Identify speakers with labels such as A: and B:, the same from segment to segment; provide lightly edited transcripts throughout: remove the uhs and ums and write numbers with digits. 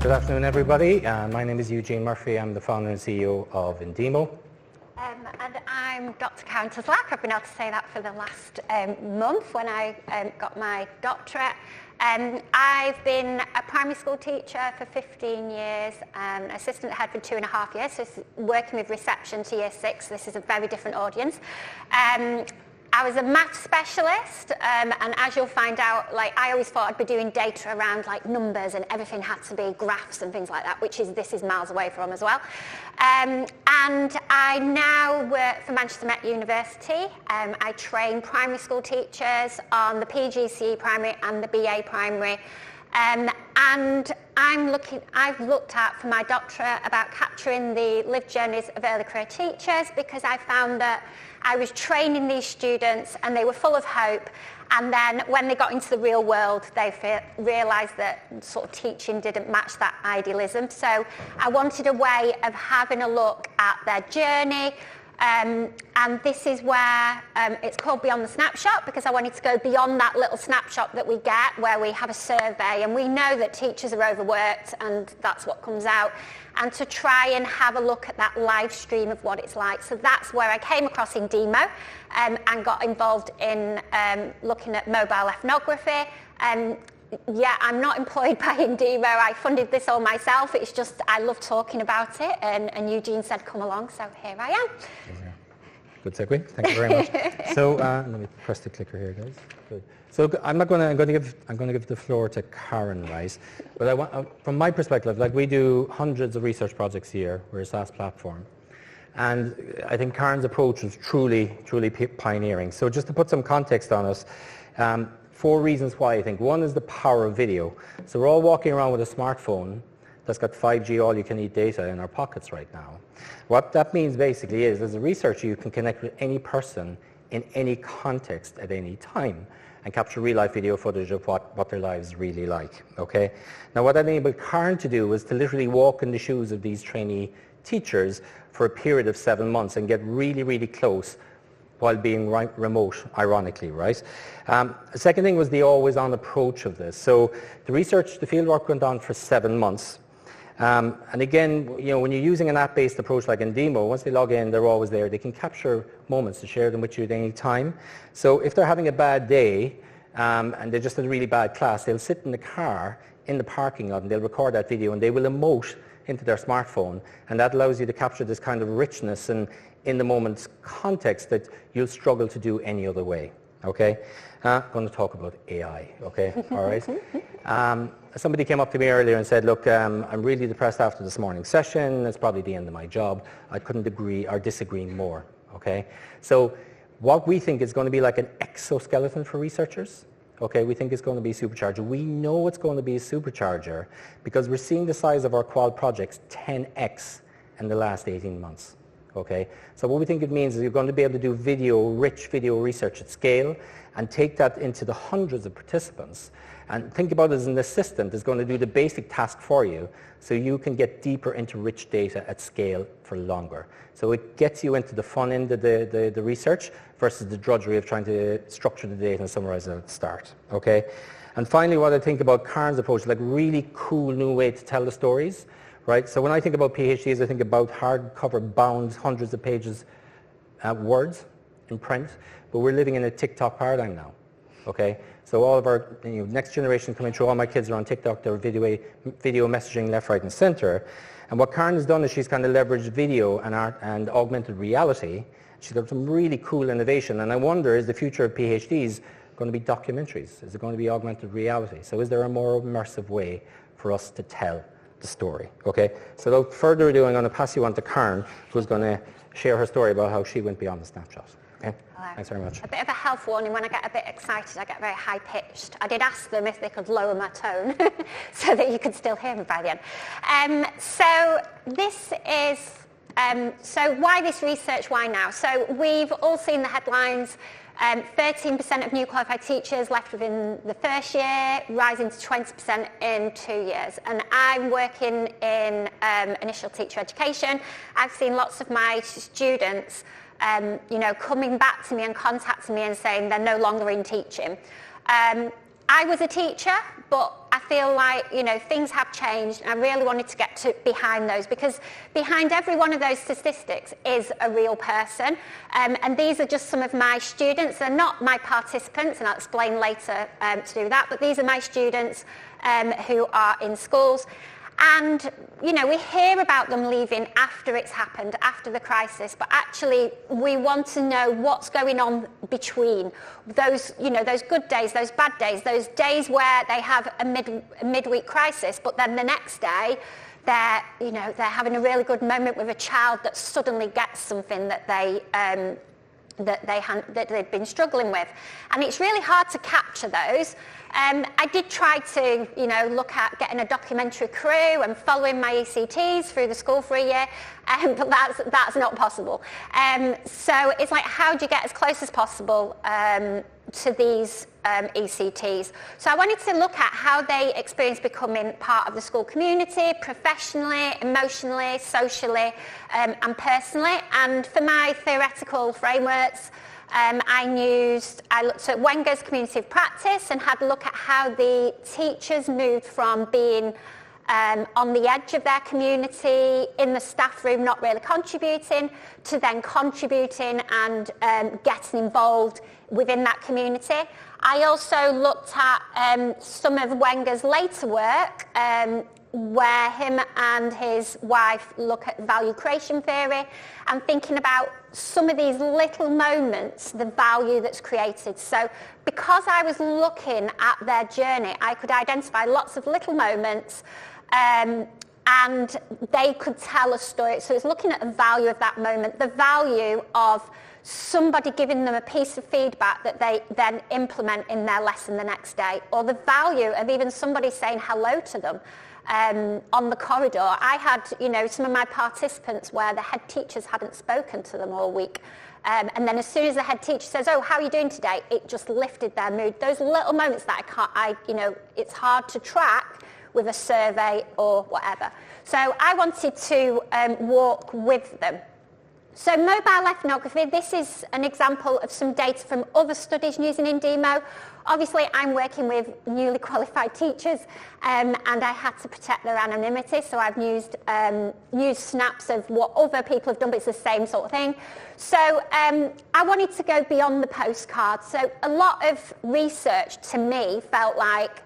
A: Good afternoon, everybody. My name is Eugene Murphy. I'm the founder and CEO of Indeemo.
B: And I'm Dr. Karen Tuzlak. I've been able to say that for the last month when I got my doctorate. I've been a primary school teacher for 15 years, assistant head for 2.5 years, so working with reception to year 6. This is a very different audience. I was a math specialist, and as you'll find out, I always thought I'd be doing data around numbers and everything had to be graphs and things like that, this is miles away from as well. And I now work for Manchester Met University. I train primary school teachers on the PGCE primary and the BA primary. And I've looked at for my doctorate about capturing the lived journeys of early career teachers, because I found that I was training these students and they were full of hope, and then when they got into the real world they realised that sort of teaching didn't match that idealism. So I wanted a way of having a look at their journey. And this is where it's called Beyond the Snapshot, because I wanted to go beyond that little snapshot that we get where we have a survey and we know that teachers are overworked and that's what comes out, and to try and have a look at that live stream of what it's like. So that's where I came across Indeemo and got involved in looking at mobile ethnography. Yeah, I'm not employed by Indeemo. I funded this all myself. It's just I love talking about it, and Eugene said come along, so here I am.
A: Good segue. Thank you very much. So let me press the clicker here, guys. Good. So I'm going to give the floor to Karen, right? But I want, from my perspective, we do hundreds of research projects a year. We're a SaaS platform, and I think Karen's approach was truly pioneering. So just to put some context on us. 4 reasons why I think. One is the power of video. So we're all walking around with a smartphone that's got 5G all-you-can-eat data in our pockets right now. What that means basically is, as a researcher, you can connect with any person in any context at any time and capture real-life video footage of what their lives really like, okay? Now what that enabled Karen to do was to literally walk in the shoes of these trainee teachers for a period of 7 months and get really close while being remote, ironically, right? The second thing was the always-on approach of this. So the fieldwork went on for 7 months. And again, when you're using an app-based approach like Indeemo, once they log in, they're always there. They can capture moments to share them with you at any time. So if they're having a bad day and they just had a really bad class, they'll sit in the car in the parking lot and they'll record that video and they will emote into their smartphone, and that allows you to capture this kind of richness and in the moment's context that you'll struggle to do any other way, okay? I'm going to talk about AI, okay? All right. Somebody came up to me earlier and said, look, I'm really depressed after this morning's session. It's probably the end of my job. I couldn't agree or disagree more, okay? So what we think is going to be like an exoskeleton for researchers, okay, we think it's going to be a supercharger. We know it's going to be a supercharger because we're seeing the size of our qual projects 10x in the last 18 months. Okay, so what we think it means is you're going to be able to do rich video research at scale and take that into the hundreds of participants and think about it as an assistant that's going to do the basic task for you so you can get deeper into rich data at scale for longer. So it gets you into the fun end of the research versus the drudgery of trying to structure the data and summarize it at the start. Okay, and finally what I think about Karen's approach, really cool new way to tell the stories. Right? So when I think about PhDs, I think about hardcover bound, hundreds of pages, words in print, but we're living in a TikTok paradigm now, okay? So all of our next generation coming through, all my kids are on TikTok, they're video messaging left, right, and center. And what Karen has done is she's kind of leveraged video and art and augmented reality. She's got some really cool innovation, and I wonder, is the future of PhDs going to be documentaries? Is it going to be augmented reality? So is there a more immersive way for us to tell the story, okay? So without further ado, I'm going to pass you on to Karen, who's going to share her story about how she went beyond the snapshot. Okay?
B: Hello.
A: Thanks very much.
B: A bit of a health warning, when I get a bit excited, I get very high-pitched. I did ask them if they could lower my tone so that you could still hear me by the end. So this is, so why this research, why now? So we've all seen the headlines. 13% of new qualified teachers left within the first year, rising to 20% in 2 years. And I'm working in initial teacher education. I've seen lots of my students, coming back to me and contacting me and saying they're no longer in teaching. I was a teacher, but I feel like, you know, things have changed, and I really wanted to get behind those, because behind every one of those statistics is a real person. And these are just some of my students. They're not my participants, and I'll explain later to do that, but these are my students who are in schools. And, you know, we hear about them leaving after it's happened, after the crisis, but actually we want to know what's going on between those, you know, those good days, those bad days, those days where they have a midweek crisis, but then the next day they're, you know, they're having a really good moment with a child that suddenly gets something that they've been struggling with. And it's really hard to capture those. I did try to, you know, look at getting a documentary crew and following my ECTs through the school for a year, but that's not possible. So it's like, how do you get as close as possible to these ECTs? So I wanted to look at how they experience becoming part of the school community, professionally, emotionally, socially, and personally. And for my theoretical frameworks, I looked at Wenger's community of practice and had a look at how the teachers moved from being on the edge of their community, in the staff room not really contributing, to then contributing and getting involved within that community. I also looked at some of Wenger's later work, where him and his wife look at value creation theory and thinking about some of these little moments, the value that's created. So because I was looking at their journey, I could identify lots of little moments and they could tell a story. So it's looking at the value of that moment, the value of somebody giving them a piece of feedback that they then implement in their lesson the next day, or the value of even somebody saying hello to them on the corridor. I had, you know, some of my participants where the head teachers hadn't spoken to them all week. And then as soon as the head teacher says, "Oh, how are you doing today?" it just lifted their mood. Those little moments that you know, it's hard to track with a survey or whatever. So I wanted to walk with them. So mobile ethnography, this is an example of some data from other studies using Indeemo. Obviously, I'm working with newly qualified teachers, and I had to protect their anonymity, so I've used snaps of what other people have done, but it's the same sort of thing. So I wanted to go beyond the postcard. So a lot of research to me felt like,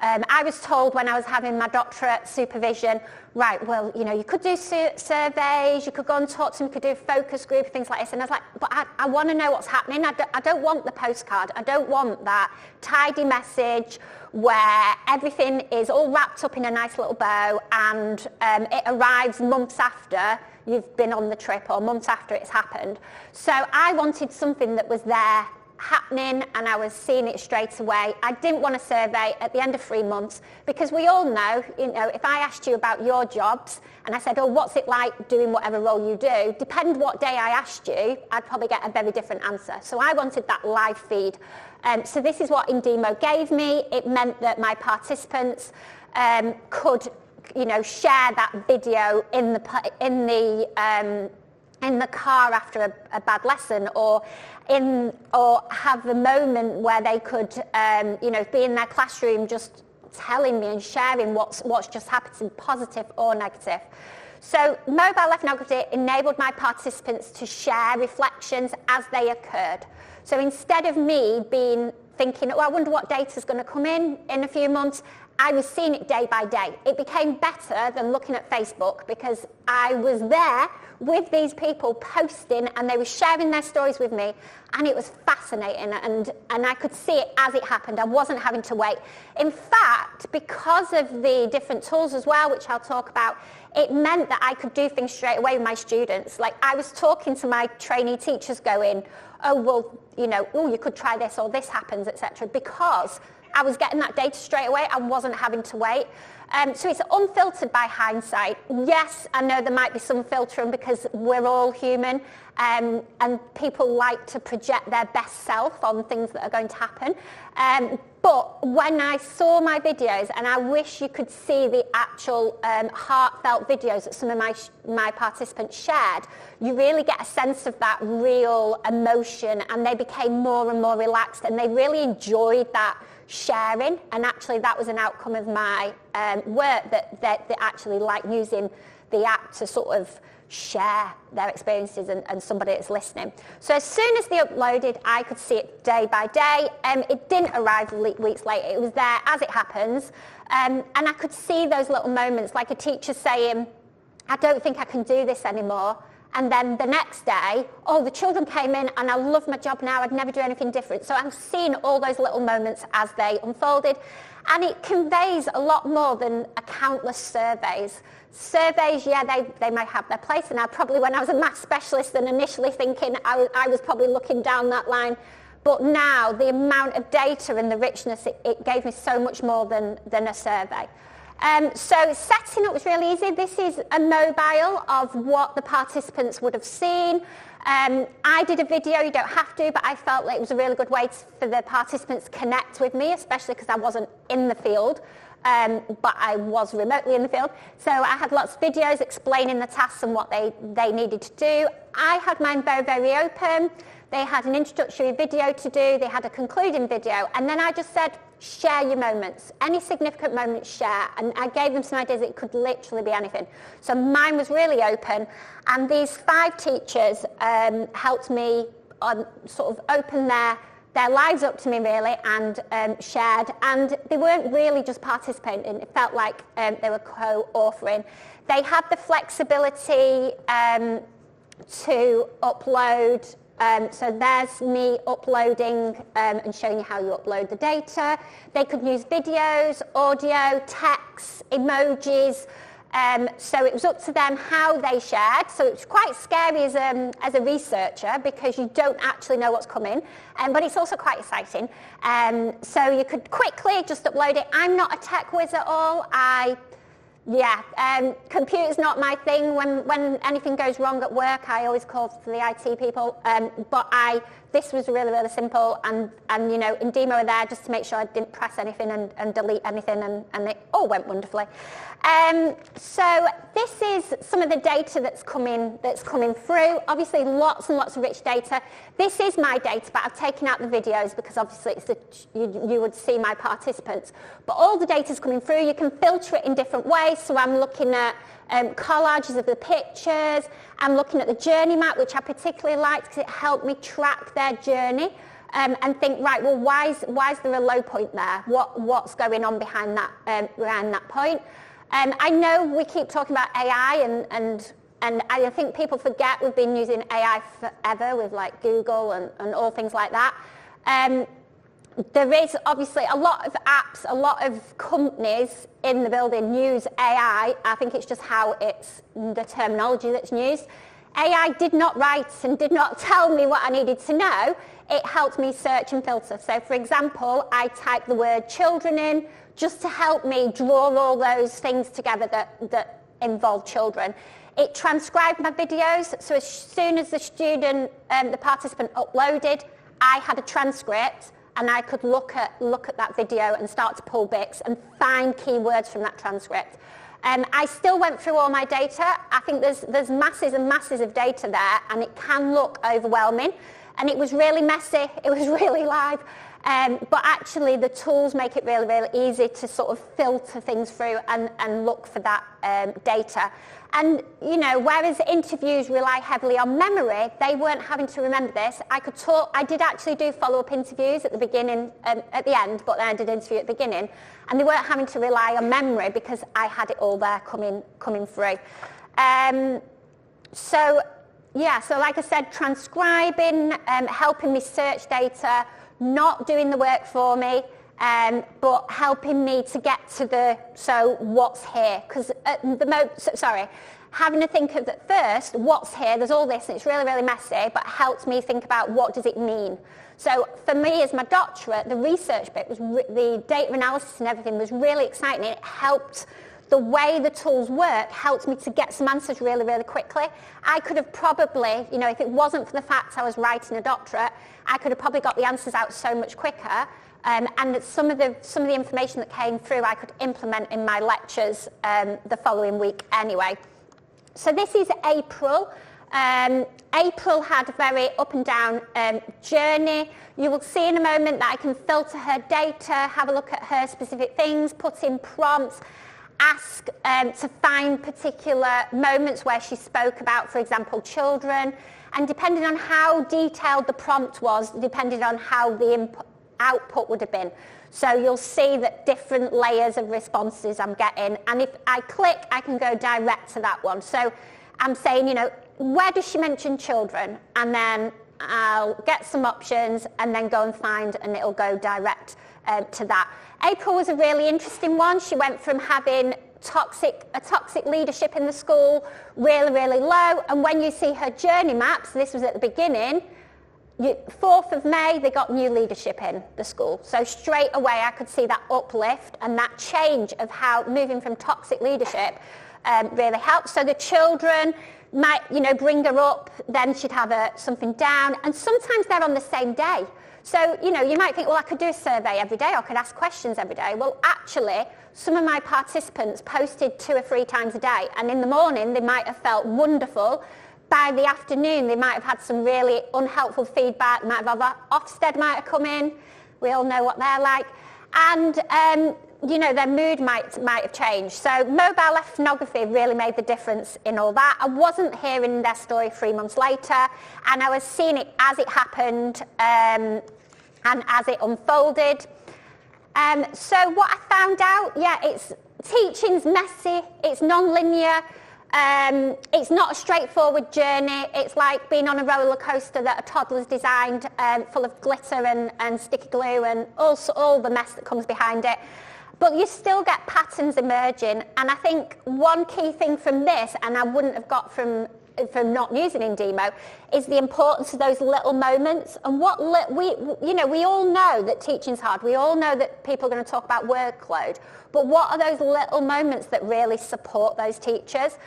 B: I was told when I was having my doctorate supervision, right, well, you know, you could do surveys, you could go and talk to them, you could do a focus group, things like this. And I was like, but I want to know what's happening. I don't want the postcard. I don't want that tidy message where everything is all wrapped up in a nice little bow and it arrives months after you've been on the trip or months after it's happened. So I wanted something that was there happening and I was seeing it straight away. I didn't want a survey at the end of 3 months, because we all know, you know, if I asked you about your jobs and I said, "Oh, what's it like doing whatever role you do?" depend what day I asked you, I'd probably get a very different answer. So I wanted that live feed. So this is what Indeemo gave me. It meant that my participants could, you know, share that video in the car after a bad lesson, or have a moment where they could, you know, be in their classroom just telling me and sharing what's just happened, positive or negative. So mobile ethnography enabled my participants to share reflections as they occurred. So instead of me thinking, "Oh, I wonder what data is going to come in a few months," I was seeing it day by day. It became better than looking at Facebook, because I was there with these people posting and they were sharing their stories with me, and it was fascinating, and I could see it as it happened. I wasn't having to wait. In fact, because of the different tools as well, which I'll talk about, it meant that I could do things straight away with my students. Like, I was talking to my trainee teachers going, "Oh, well, you know, you could try this, or this happens," etc., because I was getting that data straight away. I wasn't having to wait. So it's unfiltered by hindsight. Yes, I know there might be some filtering because we're all human, and people like to project their best self on things that are going to happen. But when I saw my videos, and I wish you could see the actual heartfelt videos that some of my participants shared, you really get a sense of that real emotion, and they became more and more relaxed, and they really enjoyed that sharing, and actually that was an outcome of my work, that they actually like using the app to sort of share their experiences and somebody that's listening. So as soon as they uploaded, I could see it day by day. It didn't arrive weeks later. It was there as it happens. And I could see those little moments, like a teacher saying, I don't think I can do this anymore. And then the next day, oh, the children came in and I love my job now. I'd never do anything different. So I'm seeing all those little moments as they unfolded. And it conveys a lot more than countless surveys. Surveys, yeah, they may have their place. And when I was a maths specialist and initially thinking, I was probably looking down that line. But now the amount of data and the richness, it gave me so much more than a survey. So setting up was really easy. This is a mobile of what the participants would have seen. I did a video, you don't have to, but I felt like it was a really good way for the participants to connect with me, especially because I wasn't in the field, but I was remotely in the field. So I had lots of videos explaining the tasks and what they needed to do. I had mine very, very open. They had an introductory video to do, they had a concluding video, and then I just said, share your moments. Any significant moments, share. And I gave them some ideas. It could literally be anything. So mine was really open, and these 5 teachers helped me sort of open their lives up to me, really, and shared. And they weren't really just participating. It felt like they were co-authoring. They had the flexibility to upload. So there's me uploading and showing you how you upload the data. They could use videos, audio, text, emojis. So it was up to them how they shared. So it's quite scary as a researcher because you don't actually know what's coming, but it's also quite exciting. So you could quickly just upload it. I'm not a tech whiz at all. Computer's not my thing. When anything goes wrong at work, I always call for the IT people. But this was really, really simple. And Indeemo were there just to make sure I didn't press anything and delete anything, and it all went wonderfully. So this is some of the data that's coming through. Obviously, lots and lots of rich data. This is my data, but I've taken out the videos because obviously you would see my participants. But all the data is coming through. You can filter it in different ways. So I'm looking at collages of the pictures. I'm looking at the journey map, which I particularly liked because it helped me track their journey and think, right, well, why is there a low point there? What's going on behind that point? I know we keep talking about AI, and I think people forget we've been using AI forever with like Google and all things like that. There is obviously a lot of apps, a lot of companies in the building use AI. I think it's just how it's the terminology that's used. AI did not write and did not tell me what I needed to know. It helped me search and filter. So for example, I typed the word children in just to help me draw all those things together that involve children. It transcribed my videos. So as soon as the student, the participant uploaded, I had a transcript, and I could look at that video and start to pull bits and find keywords from that transcript. I still went through all my data. I think there's masses and masses of data there, and it can look overwhelming. And it was really messy. It was really live. But actually, the tools make it really, really easy to sort of filter things through and look for that data. And, whereas interviews rely heavily on memory, they weren't having to remember this. I did actually do follow-up interviews at the beginning, at the end, but then I did interview at the beginning. And they weren't having to rely on memory because I had it all there coming through. So like I said, transcribing, helping me search data, not doing the work for me, but helping me to get to what's here. Because having to think of at first, what's here, there's all this, and it's really, really messy, but helped me think about what does it mean. So for me as my doctorate, the research bit, the data analysis and everything was really exciting. It helped. The way the tools work helped me to get some answers really, really quickly. I could have probably, if it wasn't for the fact I was writing a doctorate, I could have probably got the answers out so much quicker. And some of the information that came through I could implement in my lectures the following week anyway. So this is April April had a very up and down journey. You will see in a moment that I can filter her data, have a look at her specific things, put in prompts, ask to find particular moments where she spoke about, for example, children. And depending on how detailed the prompt was, depending on how the output would have been. So you'll see that different layers of responses I'm getting. And if I click, I can go direct to that one. So I'm saying, you know, where does she mention children? And then I'll get some options and then go and find, and it'll go direct to that. April was a really interesting one. She went from having toxic leadership in the school, really, really low. And when you see her journey maps, this was at the beginning, 4th of May, they got new leadership in the school. So straight away, I could see that uplift and that change of how moving from toxic leadership really helped. So the children might, you know, bring her up, then she'd have something down. And sometimes they're on the same day. So, you know, you might think, well, I could do a survey every day, or I could ask questions every day. Well, actually, some of my participants posted 2 or 3 times a day. And in the morning, they might have felt wonderful. By the afternoon, they might have had some really unhelpful feedback. Ofsted might have come in. We all know what they're like. And, you know, their mood might have changed. So mobile ethnography really made the difference in all that. I wasn't hearing their story 3 months later, and I was seeing it as it happened and as it unfolded. So what I found out, it's teaching's messy, it's non-linear, it's not a straightforward journey. It's like being on a roller coaster that a toddler's designed, full of glitter and sticky glue and also all the mess that comes behind it. But you still get patterns emerging. And I think one key thing from this, and I wouldn't have got from not using Indeemo, is the importance of those little moments. And we all know that teaching's hard. We all know that people are going to talk about workload. But what are those little moments that really support those teachers?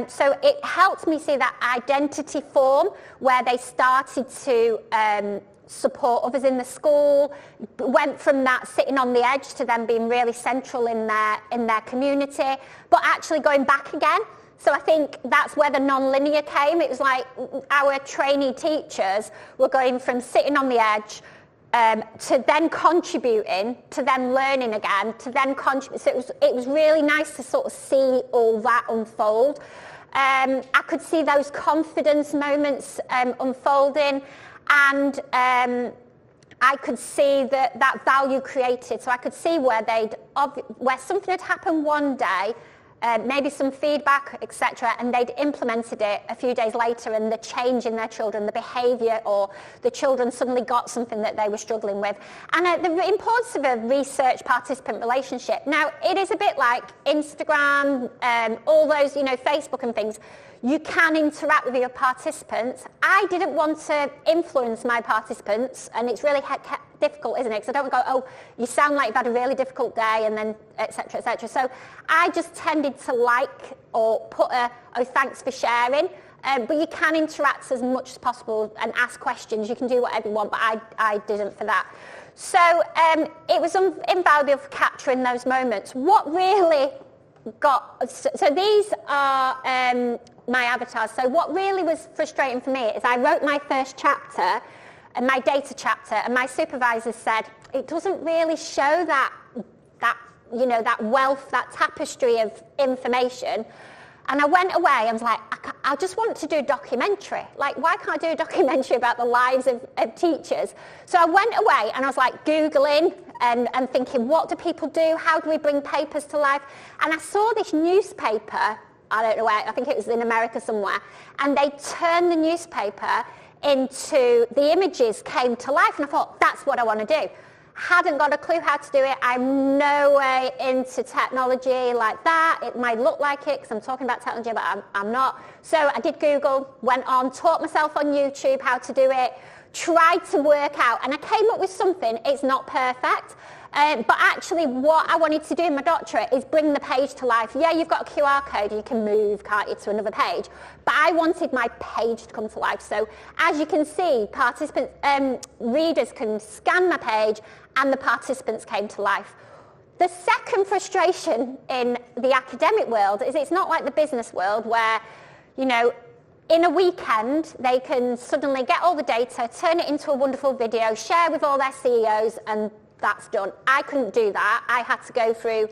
B: So it helped me see that identity form where they started to support others in the school, went from that sitting on the edge to them being really central in their community, but actually going back again. So I think that's where the non-linear came. It was like our trainee teachers were going from sitting on the edge to then contributing, to then learning again, to then contribute. So it was really nice to sort of see all that unfold. I could see those confidence moments unfolding, and I could see that value created. So I could see where something had happened one day, maybe some feedback, etc., and they'd implemented it a few days later, and the change in their children, the behaviour, or the children suddenly got something that they were struggling with. And the importance of a research participant relationship. Now, it is a bit like Instagram, all those, Facebook and things. You can interact with your participants. I didn't want to influence my participants, and it's really difficult, isn't it? Because I don't go, oh, you sound like you've had a really difficult day, and then et cetera, et cetera. So I just tended to like or put thanks for sharing. But you can interact as much as possible and ask questions. You can do whatever you want, but I didn't for that. So it was invaluable for capturing those moments. What really so these are my avatars. So what really was frustrating for me is I wrote my first chapter, and my data chapter, and my supervisor said, it doesn't really show that wealth, that tapestry of information. And I went away, I was like, I just want to do a documentary. Like, why can't I do a documentary about the lives of teachers? So I went away and I was like Googling and thinking, what do people do? How do we bring papers to life? And I saw this newspaper, I don't know where, I think it was in America somewhere, and they turned the newspaper into, the images came to life, and I thought, that's what I want to do. Hadn't got a clue how to do it. I'm no way into technology like that. It might look like it because I'm talking about technology, but I'm not. So I did Google, went on, taught myself on YouTube how to do it, tried to work out, and I came up with something. It's not perfect. But actually what I wanted to do in my doctorate is bring the page to life. Yeah, you've got a QR code, you can move, can't you, to another page. But I wanted my page to come to life. So as you can see, participants, readers can scan my page, and the participants came to life. The second frustration in the academic world is it's not like the business world where, in a weekend, they can suddenly get all the data, turn it into a wonderful video, share with all their CEOs, and that's done. I couldn't do that. I had to go through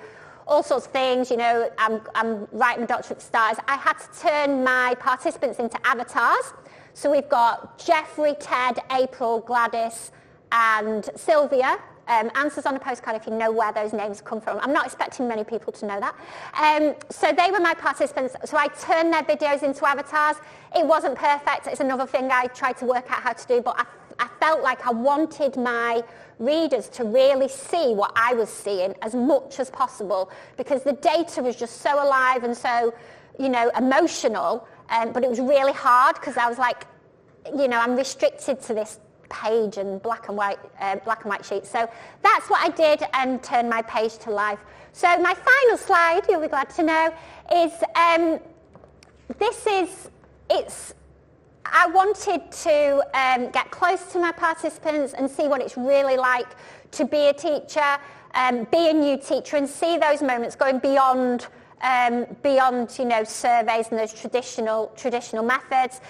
B: all sorts of things. You know, I'm writing my doctorate for starters. I had to turn my participants into avatars. So we've got Jeffrey, Ted, April, Gladys, and Sylvia. Answers on a postcard if you know where those names come from. I'm not expecting many people to know that. So they were my participants. So I turned their videos into avatars. It wasn't perfect. It's another thing I tried to work out how to do, but I felt like I wanted my readers to really see what I was seeing as much as possible, because the data was just so alive and so, you know, emotional. But it was really hard because I was like, you know, I'm restricted to this page and black and white sheet. So that's what I did and turned my page to life. So my final slide, you'll be glad to know, is I wanted to get close to my participants and see what it's really like to be a teacher, be a new teacher, and see those moments going beyond you know, surveys and those traditional methods.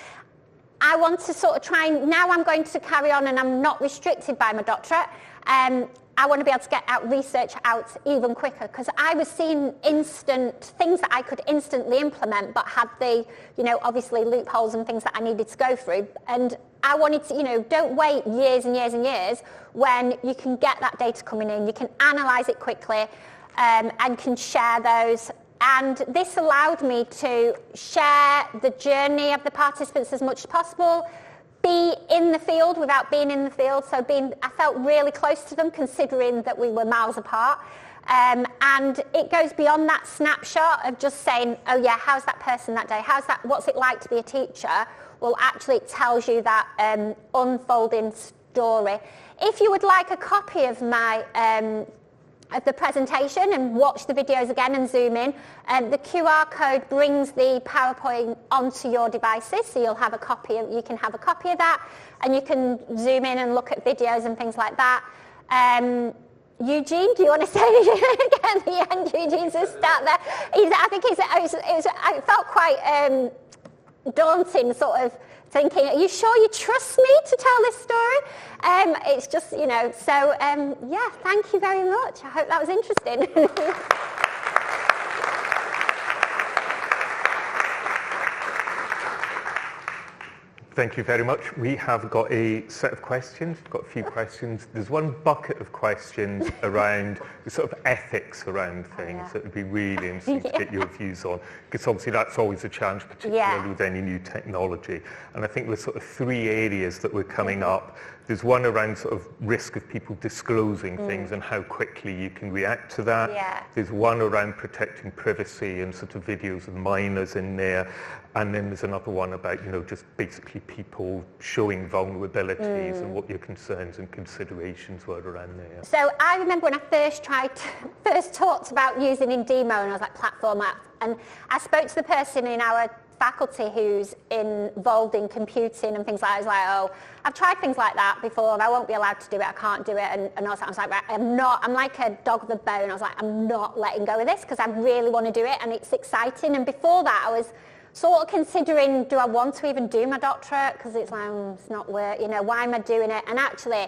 B: I want to sort of try, now I'm going to carry on and I'm not restricted by my doctorate. I want to be able to get research out even quicker, because I was seeing instant things that I could instantly implement, but had the, you know, obviously loopholes and things that I needed to go through. And I wanted to, you know, don't wait years and years and years when you can get that data coming in, you can analyse it quickly and can share those. And this allowed me to share the journey of the participants as much as possible, be in the field without being in the field. So I felt really close to them, considering that we were miles apart. And it goes beyond that snapshot of just saying, oh yeah, how's that person that day? What's it like to be a teacher? Well, actually it tells you that unfolding story. If you would like a copy of my of the presentation and watch the videos again and zoom in, the QR code brings the PowerPoint onto your devices, so you can have a copy of that, and you can zoom in and look at videos and things like that. Eugene, do you want to say anything again at the end? Eugene's just start there. It felt quite daunting, sort of thinking, are you sure you trust me to tell this story? It's just, you know, so yeah, thank you very much. I hope that was interesting.
C: Thank you very much. We have got a set of questions. We've got a few questions. There's one bucket of questions around the sort of ethics around things that would be really interesting to get your views on, because obviously that's always a challenge, particularly with any new technology. And I think there's sort of three areas that were coming up. There's one around sort of risk of people disclosing things and how quickly you can react to that. There's one around protecting privacy and sort of videos of minors in there. And then there's another one about, you know, just basically people showing vulnerabilities and what your concerns and considerations were around there.
B: So I remember when I first talked about using Indeemo, and I was like, platform app. And I spoke to the person in our faculty who's involved in computing and things like that. I was like, oh, I've tried things like that before and I won't be allowed to do it, I can't do it. And also I was like, right, I'm like a dog with a bone. I was like, I'm not letting go of this because I really want to do it and it's exciting. And before that I was sort of considering, do I want to even do my doctorate? Because it's like, it's not work, you know, why am I doing it? And actually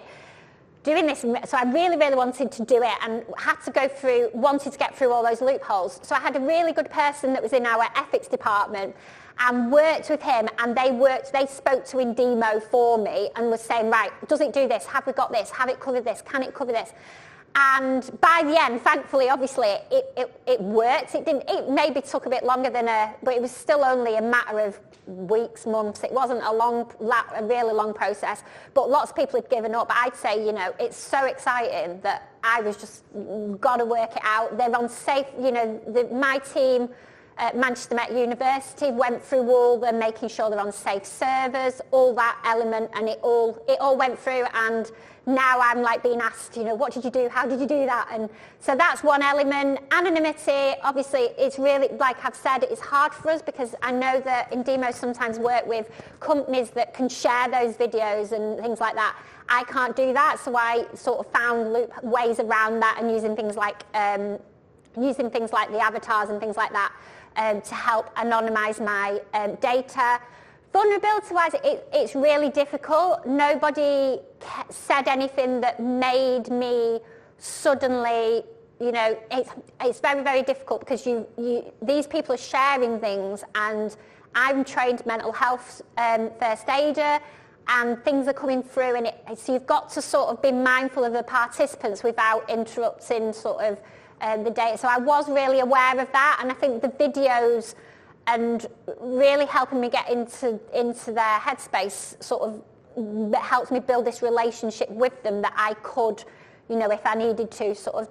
B: doing this, so I really, really wanted to do it and wanted to get through all those loopholes. So I had a really good person that was in our ethics department and worked with him, and they spoke to Indeemo for me and was saying, right, does it do this? Have we got this? Have it covered this? Can it cover this? And by the end, thankfully, obviously, it worked. It maybe took a bit longer but it was still only a matter of weeks, months. It wasn't a really long process, but lots of people had given up. But I'd say, you know, it's so exciting that I was just got to work it out. They're on safe, you know, my team at Manchester Met University went through all the making sure they're on safe servers, all that element, and it all went through. And now I'm like being asked, you know, what did you do? How did you do that? And so that's one element. Anonymity, obviously, it's really, like I've said, it's hard for us because I know that Indeemo sometimes work with companies that can share those videos and things like that. I can't do that, so I sort of found ways around that and using things like the avatars and things like that to help anonymize my data. Vulnerability-wise, it's really difficult. Nobody said anything that made me suddenly, it's very, very difficult because these people are sharing things, and I'm trained mental health first aider, and things are coming through, and so you've got to sort of be mindful of the participants without interrupting sort of the data. So I was really aware of that, and I think the videos and really helping me get into their headspace sort of helps me build this relationship with them that I could, if I needed to, sort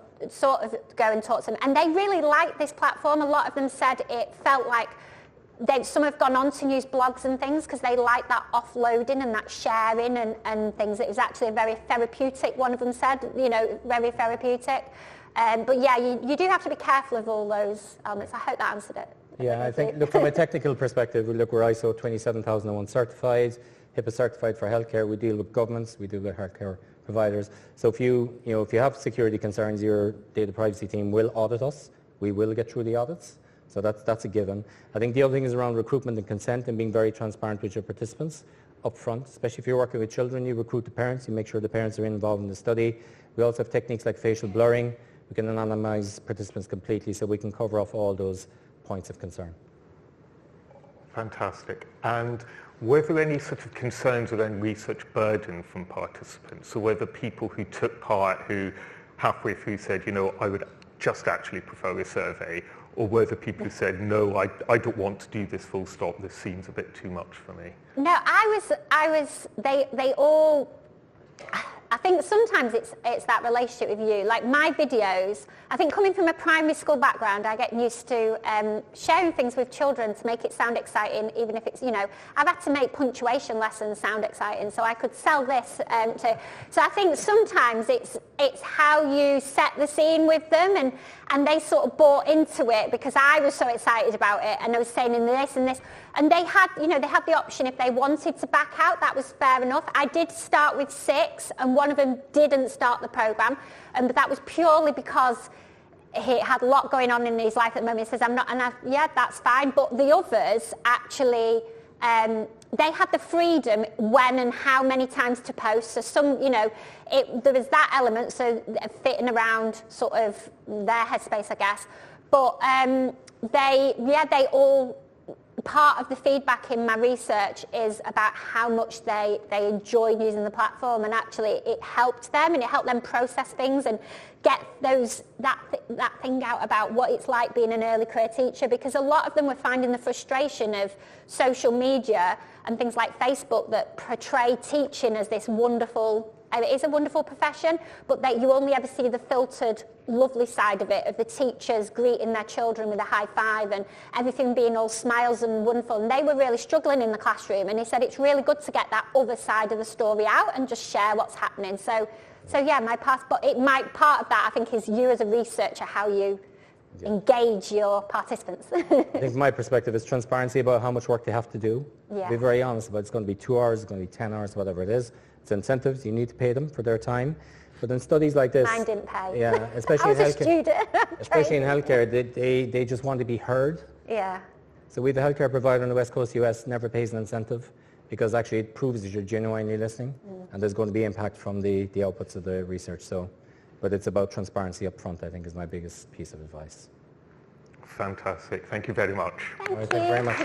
B: of go and talk to them. And they really liked this platform. A lot of them said it felt like some have gone on to use blogs and things because they like that offloading and that sharing and things. It was actually a very therapeutic, one of them said, very therapeutic. But yeah, you do have to be careful of all those elements. I hope that answered it.
A: Yeah, I think, look, from a technical perspective, we're ISO 27001 certified, HIPAA certified for healthcare. We deal with governments, we deal with healthcare providers. So if you have security concerns, your data privacy team will audit us. We will get through the audits. So that's a given. I think the other thing is around recruitment and consent and being very transparent with your participants up front, especially if you're working with children. You recruit the parents, you make sure the parents are involved in the study. We also have techniques like facial blurring. We can anonymize participants completely, so we can cover off all those points of concern.
C: Fantastic. And were there any sort of concerns around research burden from participants? So were there people who took part who halfway through said, I would just actually prefer a survey? Or were there people who said, no, I don't want to do this full stop, this seems a bit too much for me?
B: No, they all, I think sometimes it's that relationship with you. Like my videos, I think coming from a primary school background, I get used to sharing things with children to make it sound exciting, even if it's, I've had to make punctuation lessons sound exciting, so I could sell this so I think sometimes it's how you set the scene with them, and they sort of bought into it because I was so excited about it, and I was saying in this and this, and they had the option if they wanted to back out. That was fair enough. I did start with 6, and one of them didn't start the program, but that was purely because he had a lot going on in his life at the moment. He says, I'm not, and yeah, that's fine. But the others actually, they had the freedom when and how many times to post. So some, there was that element, so fitting around sort of their headspace, I guess. But they all, part of the feedback in my research is about how much they enjoy using the platform, and actually it helped them, and it helped them process things and get that thing out about what it's like being an early career teacher, because a lot of them were finding the frustration of social media and things like Facebook that portray teaching as this wonderful, it is a wonderful profession, but that you only ever see the filtered, lovely side of it, of the teachers greeting their children with a high five and everything being all smiles and wonderful. And they were really struggling in the classroom, and he said it's really good to get that other side of the story out and just share what's happening. So yeah, part of that, I think, is you as a researcher, how you engage your participants.
A: I think my perspective is transparency about how much work they have to do.
B: Yeah.
A: Be very honest about it's going to be 2 hours, it's going to be 10 hours, whatever it is. It's incentives, you need to pay them for their time. But in studies like this,
B: Mine didn't pay.
A: Yeah, especially in healthcare. Especially in
B: Crazy.
A: healthcare, they just want to be heard.
B: Yeah.
A: So we have a healthcare provider in the West Coast US never pays an incentive, because actually it proves that you're genuinely listening, and there's going to be impact from the outputs of the research. So, but it's about transparency up front, I think, is my biggest piece of advice.
C: Fantastic. Thank you very much.
B: Thank you.
A: Thank you very much.